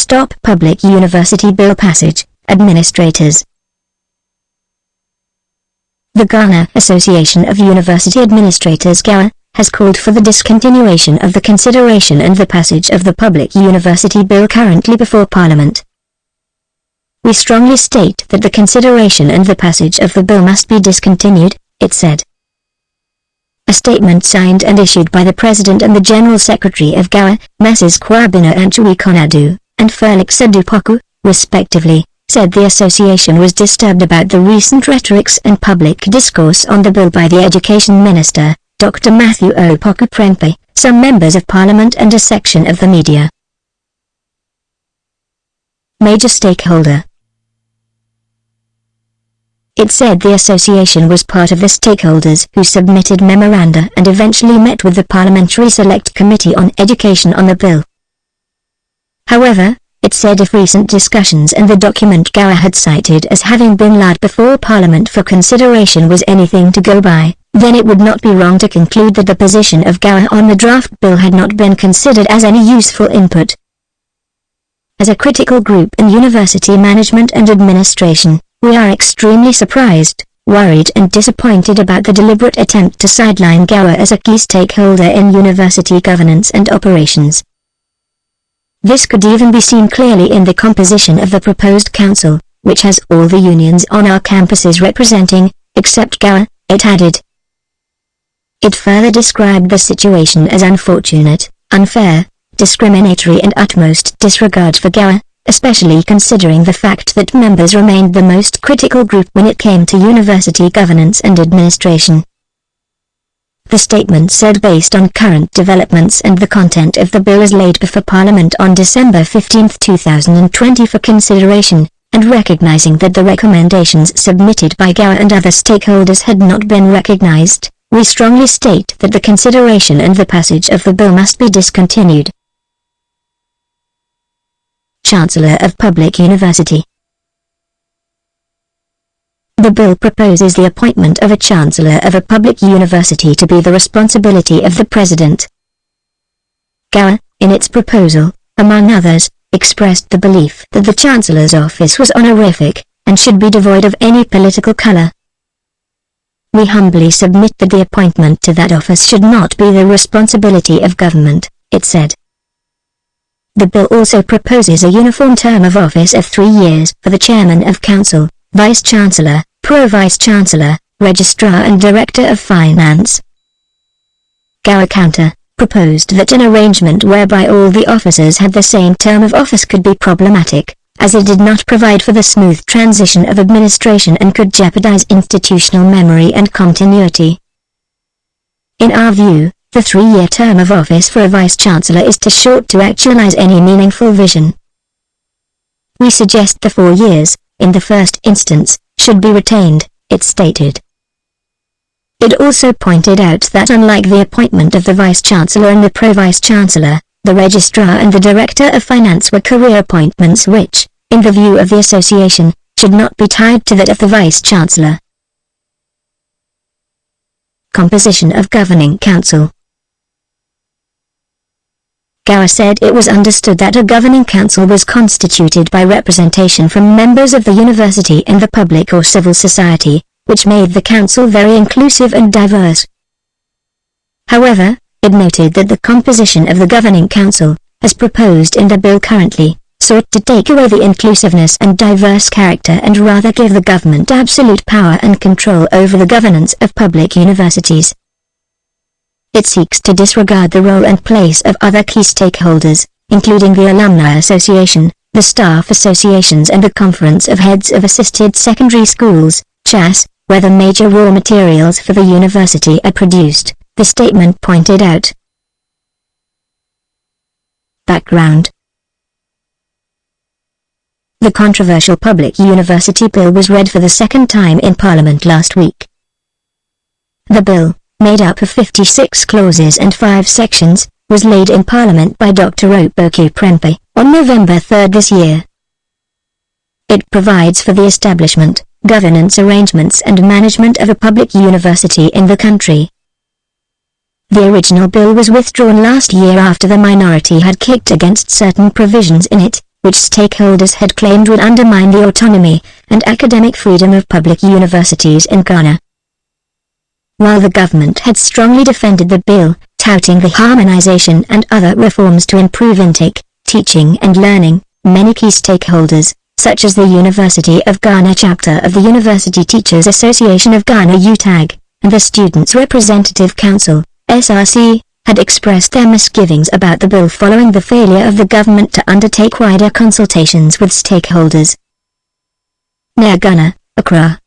Stop Public University Bill Passage, Administrators. The Ghana Association of University Administrators (GAA) has called for the discontinuation of the consideration and the passage of the Public University Bill currently before Parliament. We strongly state that the consideration and the passage of the bill must be discontinued, it said. A statement signed and issued by the President and the General Secretary of GAA, Messrs. Kwabena Antwi Konadu, and Felix Adupoku, respectively, said the association was disturbed about the recent rhetorics and public discourse on the bill by the Education Minister, Dr. Matthew Opoku Prempeh, some members of Parliament and a section of the media. Major stakeholder. It said the association was part of the stakeholders who submitted memoranda and eventually met with the Parliamentary Select Committee on Education on the bill. However, it said if recent discussions and the document GAA had cited as having been laid before Parliament for consideration was anything to go by, then it would not be wrong to conclude that the position of GAA on the draft bill had not been considered as any useful input. As a critical group in university management and administration, we are extremely surprised, worried and disappointed about the deliberate attempt to sideline GAA as a key stakeholder in university governance and operations. This could even be seen clearly in the composition of the proposed council, which has all the unions on our campuses representing, except GAA, it added. It further described the situation as unfortunate, unfair, discriminatory and utmost disregard for GAA, especially considering the fact that members remained the most critical group when it came to university governance and administration. The statement said based on current developments and the content of the bill as laid before Parliament on December 15, 2020 for consideration, and recognizing that the recommendations submitted by GAA and other stakeholders had not been recognized, we strongly state that the consideration and the passage of the bill must be discontinued. Chancellor of Public University. The bill proposes the appointment of a Chancellor of a public university to be the responsibility of the President. GAA, in its proposal, among others, expressed the belief that the Chancellor's office was honorific, and should be devoid of any political color. We humbly submit that the appointment to that office should not be the responsibility of government, it said. The bill also proposes a uniform term of office of 3 years for the Chairman of Council, Vice-Chancellor, Pro-Vice-Chancellor, Registrar and Director of Finance. GAA counter proposed that an arrangement whereby all the officers had the same term of office could be problematic, as it did not provide for the smooth transition of administration and could jeopardize institutional memory and continuity. In our view, the 3-year term of office for a Vice-Chancellor is too short to actualize any meaningful vision. We suggest the 4 years, in the first instance, should be retained, it stated. It also pointed out that unlike the appointment of the Vice-Chancellor and the Pro-Vice-Chancellor, the Registrar and the Director of Finance were career appointments which, in the view of the Association, should not be tied to that of the Vice-Chancellor. Composition of Governing Council. GAA said it was understood that a governing council was constituted by representation from members of the university and the public or civil society, which made the council very inclusive and diverse. However, it noted that the composition of the governing council, as proposed in the bill currently, sought to take away the inclusiveness and diverse character and rather give the government absolute power and control over the governance of public universities. It seeks to disregard the role and place of other key stakeholders, including the Alumni Association, the Staff Associations and the Conference of Heads of Assisted Secondary Schools, CHAS, where the major raw materials for the university are produced, the statement pointed out. Background. The controversial Public University Bill was read for the second time in Parliament last week. The bill, made up of 56 clauses and 5 sections, was laid in Parliament by Dr. Opoku Prempeh on November 3 this year. It provides for the establishment, governance arrangements and management of a public university in the country. The original bill was withdrawn last year after the minority had kicked against certain provisions in it, which stakeholders had claimed would undermine the autonomy and academic freedom of public universities in Ghana. While the government had strongly defended the bill, touting the harmonization and other reforms to improve intake, teaching and learning, many key stakeholders, such as the University of Ghana chapter of the University Teachers Association of Ghana UTAG, and the Students' Representative Council, SRC, had expressed their misgivings about the bill following the failure of the government to undertake wider consultations with stakeholders. Near Ghana, Accra,